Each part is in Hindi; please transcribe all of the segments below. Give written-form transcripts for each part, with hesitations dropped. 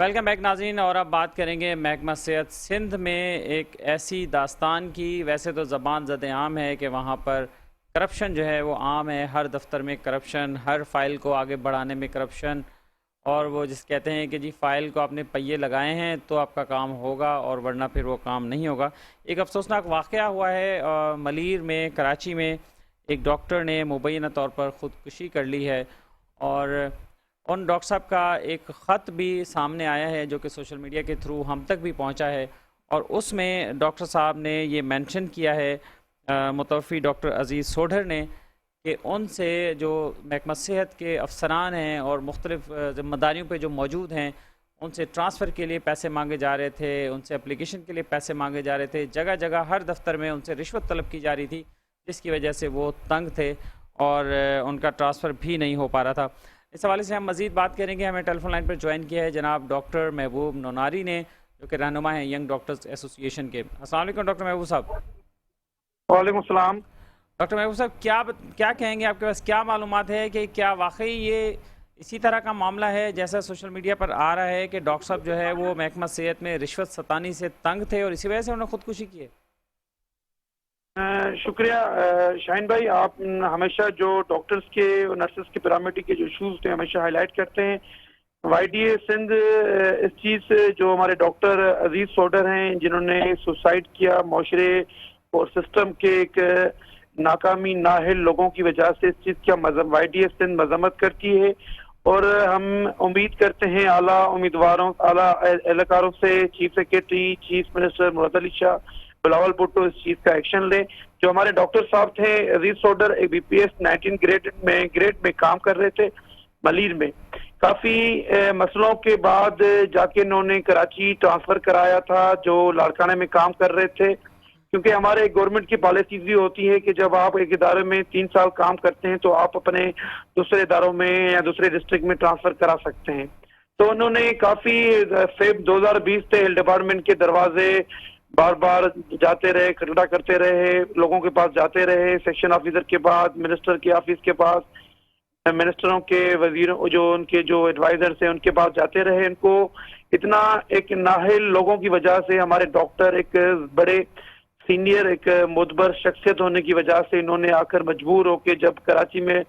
वेलकम बैक नाज़रीन। और अब बात करेंगे महकमा सेहत सिंध में एक ऐसी दास्तान की। वैसे तो ज़बान ज़द-ए-आम है कि वहाँ पर करप्शन जो है वो आम है, हर दफ्तर में करप्शन, हर फाइल को आगे बढ़ाने में करप्शन। और वो जिस कहते हैं कि जी फ़ाइल को आपने पहिए लगाए हैं तो आपका काम होगा और वरना फिर वो काम नहीं होगा। एक अफसोसनाक वाक़या हुआ है मलीर में, कराची में। एक डॉक्टर ने मुबैना तौर पर ख़ुदकुशी कर ली है और उन डॉक्टर साहब का एक ख़त भी सामने आया है जो कि सोशल मीडिया के थ्रू हम तक भी पहुंचा है। और उसमें डॉक्टर साहब ने ये मेंशन किया है, मुतवफ़ी डॉक्टर अज़ीज़ सोढर ने, कि उनसे जो महकमा सेहत के अफसरान हैं और मुख्तलिफ़ ज़िम्मेदारियों पे जो मौजूद हैं, उनसे ट्रांसफ़र के लिए पैसे मांगे जा रहे थे, उनसे एप्लीकेशन के लिए पैसे मांगे जा रहे थे, जगह जगह हर दफ्तर में उनसे रिश्वत तलब की जा रही थी, जिसकी वजह से वो तंग थे और उनका ट्रांसफ़र भी नहीं हो पा रहा था। इस हवाले से हम मज़ीद बात करेंगे। हमें टेलीफोन लाइन पर ज्वाइन किया है जनाब डॉक्टर महबूब नोनारी ने, जो कि रहनुमा है यंग डॉक्टर्स एसोसिएशन के। अस्सलाम वालेकुम डॉक्टर महबूब साहब। वालेकुम सलाम। डॉक्टर महबूब साहब, क्या कहेंगे, आपके पास क्या मालूमात है कि क्या वाकई ये इसी तरह का मामला है जैसा सोशल मीडिया पर आ रहा है कि डॉक्टर साहब जो है वो महकमा सेहत में रिश्वत सतानी से तंग थे और इसी वजह से उन्होंने खुदकुशी की है? शुक्रिया शाहीन भाई, आप हमेशा जो डॉक्टर्स के और नर्सेस के पैरामेडिक के जो इशूज थे हमेशा हाईलाइट करते हैं। वाईडीए सिंध इस चीज़ से, जो हमारे डॉक्टर अजीज सोडर हैं जिन्होंने सुसाइड किया, माशरे और सिस्टम के एक नाकामी नाहिल लोगों की वजह से, इस चीज़ की वाईडीए सिंध मजम्मत करती है। और हम उम्मीद करते हैं आला उम्मीदवारों, आला एहलकारों से, chief secretary, chief minister Murad Ali Shah, Bilawal Bhutto इस चीज का एक्शन ले। जो हमारे डॉक्टर साहब थे अजीज सोडर, एक बीपीएस 19 ग्रेड में काम कर रहे थे मलीर में। काफी मसलों के बाद जाके इन्होंने कराची ट्रांसफर कराया था, जो लाड़काना में काम कर रहे थे। क्योंकि हमारे गवर्नमेंट की पॉलिसीज भी होती है कि जब आप एक इदारे में 3 साल काम करते हैं तो आप अपने दूसरे इदारों में या दूसरे डिस्ट्रिक्ट में ट्रांसफर करा सकते हैं। तो उन्होंने काफी फेब 2020 से हेल्थ डिपार्टमेंट के दरवाजे बार बार जाते रहे, खटखटा करते रहे, लोगों के पास जाते रहे, सेक्शन ऑफिसर के पास, मिनिस्टर के ऑफिस के पास, मिनिस्टरों के, वजीरों, जो उनके जो एडवाइजर्स हैं उनके पास जाते रहे। इनको इतना एक नाहिल लोगों की वजह से, हमारे डॉक्टर एक बड़े सीनियर, एक मुतबर शख्सियत होने की वजह से, इन्होंने आकर मजबूर होकर, जब कराची में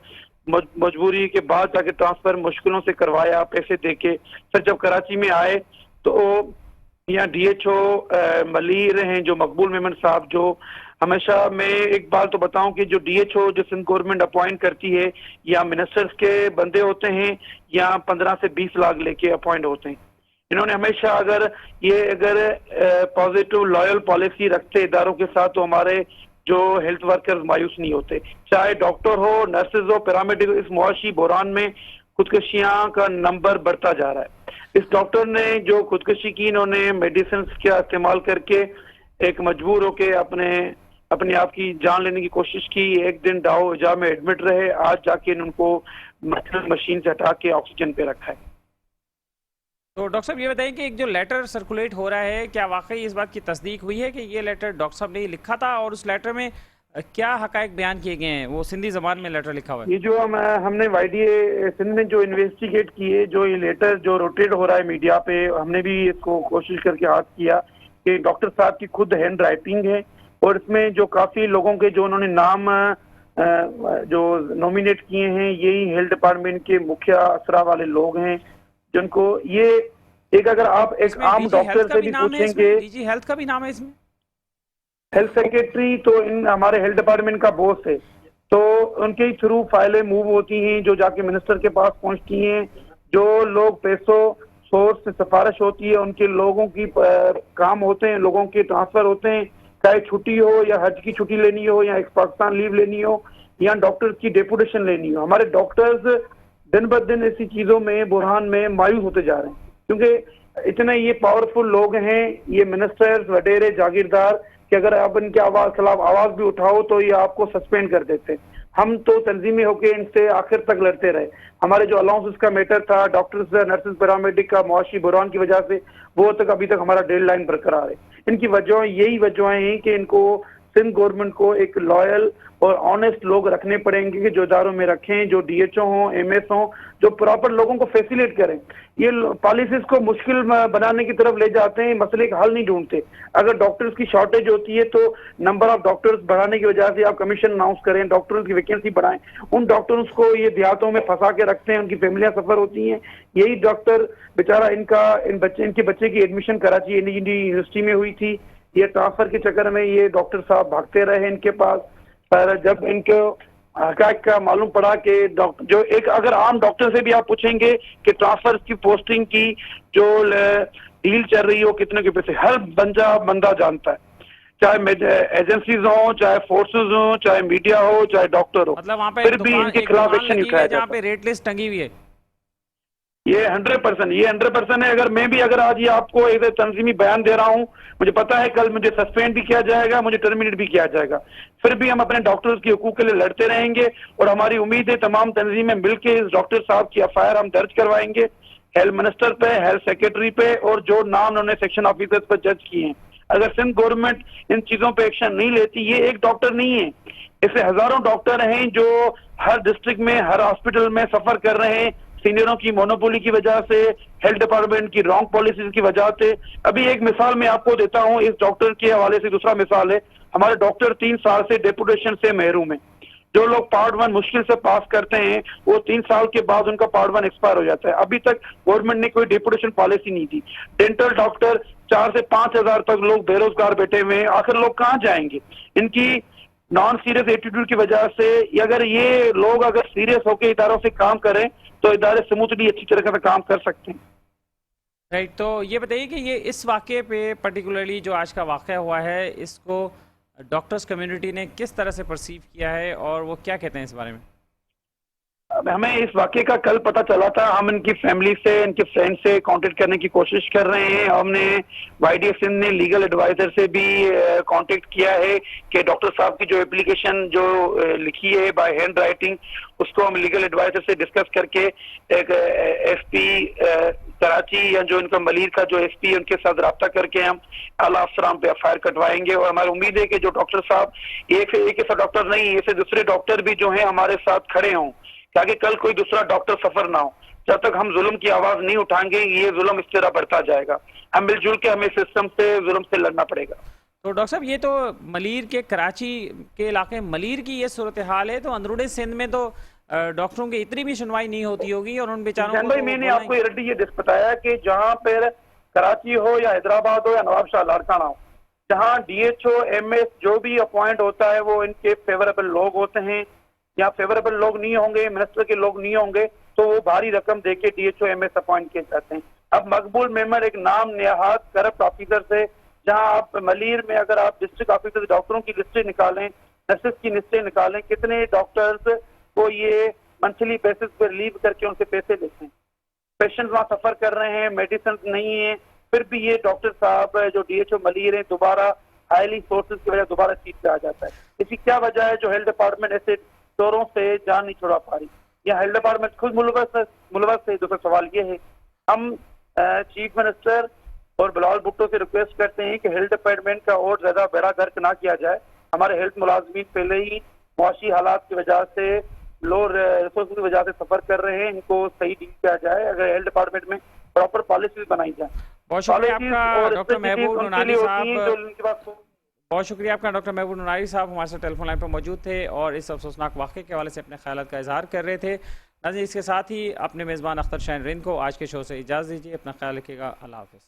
मजबूरी के बाद जाके ट्रांसफर मुश्किलों से करवाया पैसे देके, फिर जब कराची में आए तो यहाँ डीएचओ मलीर हैं जो मकबूल मेमन साहब, जो हमेशा, मैं एक बात तो बताऊं कि जो डीएचओ जो सिंध गवर्नमेंट अपॉइंट करती है, या मिनिस्टर्स के बंदे होते हैं या 15 से 20 लाख लेके अपॉइंट होते हैं। इन्होंने हमेशा अगर पॉजिटिव लॉयल पॉलिसी रखते इदारों के साथ तो हमारे जो हेल्थ वर्कर्स मायूस नहीं होते, चाहे डॉक्टर हो, नर्सेज हो, पैरामेडिक। इस मुआशी बहरान में खुदकुशियां का नंबर बढ़ता जा रहा है। इस डॉक्टर ने जो खुदकुशी की, इन्होंने मेडिसिन का इस्तेमाल करके एक मजबूर होके अपने आप की जान लेने की कोशिश की। एक दिन डाओ जा में एडमिट रहे, आज जाके उनको मशीन से हटा के ऑक्सीजन पे रखा है। तो डॉक्टर साहब ये बताएं कि एक जो लेटर सर्कुलेट हो रहा है, क्या वाकई इस बात की तस्दीक हुई है कि ये लेटर डॉक्टर साहब ने लिखा था, और उस लेटर में क्या हकायक बयान किए गए हैं? वो सिंधी जबान में लेटर लिखा हुआ है। ये जो हमने वाईडीए सिंध में जो इन्वेस्टिगेट किए, जो ये लेटर जो रोटेट हो रहा है मीडिया पे, हमने भी इसको कोशिश करके हाथ किया कि डॉक्टर साहब की खुद हैंड राइटिंग है। और इसमें जो काफी लोगों के जो उन्होंने नाम जो नॉमिनेट किए हैं, यही हेल्थ डिपार्टमेंट के मुख्य असरा वाले लोग हैं, जिनको ये एक, अगर आप एक आम डॉक्टर से भी पूछेंगे, डीजी हेल्थ का भी नाम है इसमें। हेल्थ सेक्रेटरी तो इन हमारे हेल्थ डिपार्टमेंट का बॉस है, तो उनके थ्रू फाइलें मूव होती हैं, जो जाके मिनिस्टर के पास पहुंचती हैं। जो लोग पैसों सोर्स से सिफारिश होती है, उनके लोगों की काम होते हैं, लोगों के ट्रांसफर होते हैं, चाहे छुट्टी हो या हज की छुट्टी लेनी हो या एक पाकिस्तान लीव लेनी हो या डॉक्टर्स की डेपुटेशन लेनी हो। हमारे डॉक्टर्स दिन ब दिन ऐसी चीजों में, बुरहान में मायूस होते जा रहे हैं, क्योंकि इतने ये पावरफुल लोग हैं, ये मिनिस्टर्स, वडेरे, जागीरदार, कि अगर आप इनके खिलाफ आवाज भी उठाओ तो ये आपको सस्पेंड कर देते। हम तो तंजीमी होकर इनसे आखिर तक लड़ते रहे। हमारे जो अलाउंसेस का मैटर था, डॉक्टर्स, नर्सेज, पैरामेडिक का मुआशी बुरहान की वजह से, वो तक अभी तक हमारा डेडलाइन बरकरार है। इनकी वजह, यही वजह हैं कि इनको सिंध गवर्नमेंट को एक लॉयल और ऑनेस्ट लोग रखने पड़ेंगे कि जो इदारों में रखें, जो डीएचओ हों, एमएस हों, जो प्रॉपर लोगों को फैसिलिटेट करें। ये पॉलिसीज को मुश्किल बनाने की तरफ ले जाते हैं, मसले का हल नहीं ढूंढते। अगर डॉक्टर्स की शॉर्टेज होती है तो नंबर ऑफ डॉक्टर्स बढ़ाने की वजह से आप कमीशन अनाउंस करें, डॉक्टर्स की वैकेंसी बढ़ाएं। उन डॉक्टर्स को ये देहातों में फंसा के रखते हैं, उनकी फैमिलियां सफर होती हैं। यही डॉक्टर बेचारा इनके बच्चे की एडमिशन कराची यूनिवर्सिटी में हुई थी, ये ट्रांसफर के चक्कर में ये डॉक्टर साहब भागते रहे इनके पास। पर जब इनको हकायक का मालूम पड़ा कि जो एक अगर आम डॉक्टर से भी आप पूछेंगे कि ट्रांसफर की पोस्टिंग की जो डील चल रही हो कितने के पैसे, हर बंदा जानता है, चाहे एजेंसीज हो, चाहे फोर्सेस हो, चाहे मीडिया हो, चाहे डॉक्टर हो, मतलब वहाँ पे फिर भी इनके खिलाफ एक्शन उठाया जहाँ पे रेट लिस्ट टंगी हुई है। ये 100% है। अगर मैं भी अगर आज ये आपको एक तंजीमी बयान दे रहा हूँ, मुझे पता है कल मुझे सस्पेंड भी किया जाएगा, मुझे टर्मिनेट भी किया जाएगा, फिर भी हम अपने डॉक्टर्स के हुकूक के लिए लड़ते रहेंगे। और हमारी उम्मीद है तमाम तंजीमें मिलकर इस डॉक्टर साहब की एफआईआर हम दर्ज करवाएंगे, हेल्थ मिनिस्टर पे, हेल्थ सेक्रेटरी पे, और जो नाम उन्होंने सेक्शन ऑफिसर्स पर जज किए हैं। अगर सिंध गवर्नमेंट इन चीजों पे एक्शन नहीं लेती, ये एक डॉक्टर नहीं है, इससे हजारों डॉक्टर हैं जो हर डिस्ट्रिक्ट में, हर हॉस्पिटल में सफर कर रहे हैं, सीनियरों की मोनोपोली की वजह से, हेल्थ डिपार्टमेंट की रॉन्ग पॉलिसीज की वजह से। अभी एक मिसाल मैं आपको देता हूं इस डॉक्टर के हवाले से। दूसरा मिसाल है, हमारे डॉक्टर 3 साल से डेपुटेशन से महरूम है। जो लोग पार्ट 1 मुश्किल से पास करते हैं, वो 3 साल के बाद उनका पार्ट 1 एक्सपायर हो जाता है। अभी तक गवर्नमेंट ने कोई डेपुटेशन पॉलिसी नहीं दी। डेंटल डॉक्टर 4 से 5 हजार तक लोग बेरोजगार बैठे हुए हैं, आखिर लोग कहाँ जाएंगे? इनकी नॉन सीरियस एटीट्यूड की वजह से। अगर ये लोग अगर सीरियस होकर इदारों से काम करें तो इदारे स्मूथली अच्छी तरह से काम कर सकते हैं। राइट, तो ये बताइए कि ये इस वाक़े पे पर्टिकुलरली जो आज का वाक़या हुआ है, इसको डॉक्टर्स कम्युनिटी ने किस तरह से परसीव किया है और वो क्या कहते हैं इस बारे में? हमें इस वाक़े का कल पता चला था। हम इनकी फैमिली से, इनके फ्रेंड से कांटेक्ट करने की कोशिश कर रहे हैं। हमने वाईडीए सिंध ने लीगल एडवाइजर से भी कांटेक्ट किया है कि डॉक्टर साहब की जो एप्लीकेशन जो लिखी है बाय हैंड राइटिंग, उसको हम लीगल एडवाइजर से डिस्कस करके एक एसपी कराची या जो इनका मलीर का जो एसपी है उनके साथ रब्ता करके हम आला अफसरान पे एफआईआर कटवाएंगे। और हमारी उम्मीद है कि जो डॉक्टर साहब एक से एक ऐसा डॉक्टर नहीं, ऐसे दूसरे डॉक्टर भी जो है हमारे साथ खड़े हों ताकि कल कोई दूसरा डॉक्टर सफर ना हो। जब तक हम जुल्म की आवाज नहीं उठाएंगे, ये जुल्म इस तरह बढ़ता जाएगा। हम मिलजुल के हमें सिस्टम से, जुल्म से लड़ना पड़ेगा। तो डॉक्टर साहब, ये तो मलीर के, कराची के इलाके मलीर की ये सूरत हाल है, तो अंदरूनी सिंध में तो डॉक्टरों की इतनी भी सुनवाई नहीं होती होगी और उन बेचारों को भाई मैंने आपको ये बताया कि जहाँ पर कराची हो या हैदराबाद हो या नवाबशाह लाड़काना हो, जहाँ डीएचओ एमएस जो भी अपॉइंट होता है वो इनके फेवरेबल लोग होते हैं। या फेवरेबल लोग नहीं होंगे, मिनिस्टर के लोग नहीं होंगे, तो वो भारी रकम देके डीएचओ एमएस अपॉइंट किए जाते हैं। अब मकबूल मेंबर एक नाम नेहाद करप्ट ऑफिसर से, जहां आप मलीर में अगर आप डिस्ट्रिक्ट ऑफिसर डॉक्टरों की लिस्टें निकालें, नर्सेस की लिस्टें निकालें, कितने डॉक्टर्स को ये मंथली बेसिस पर लीव करके उनसे पैसे लेते हैं। पेशेंट वहां सफर कर रहे हैं, मेडिसिन नहीं है, फिर भी ये डॉक्टर साहब जो डीएचओ मलीर है दोबारा हाईली सोर्सेज की वजह दोबारा सीट पे आ जाता है। इसकी क्या वजह है? जो हेल्थ डिपार्टमेंट ऐसे चोरों से जान नहीं छुड़ा पा रही, या हेल्थ डिपार्टमेंट खुद मुलवस है। दूसरा सवाल ये है, हम चीफ मिनिस्टर और बिलावल भुट्टो से रिक्वेस्ट करते हैं कि हेल्थ डिपार्टमेंट का और ज्यादा बेड़ा गर्क ना किया जाए। हमारे हेल्थ मुलाजमीन पहले ही मुआशी हालात की वजह से, लो रिसोर्स की वजह से सफर कर रहे हैं, इनको सही डील किया जाए। अगर हेल्थ डिपार्टमेंट में प्रॉपर पॉलिसीज बनाई जाए। बहुत शुक्रिया आपका डॉक्टर महबूब नूरानी साहब। बहुत शुक्रिया आपका डॉक्टर महबूब नूरानी साहब, हमारे साथ टेलीफोन लाइन पर मौजूद थे और इस अफसोसनाक वाक़े के हवाले से अपने ख्यालात का इजहार कर रहे थे। नाज़रीन, इसके साथ ही अपने मेज़बान अख्तर शाहीन रिंद को आज के शो से इजाज़त दीजिए। अपना ख्याल रखिएगा। अल्लाह हाफ़िज़।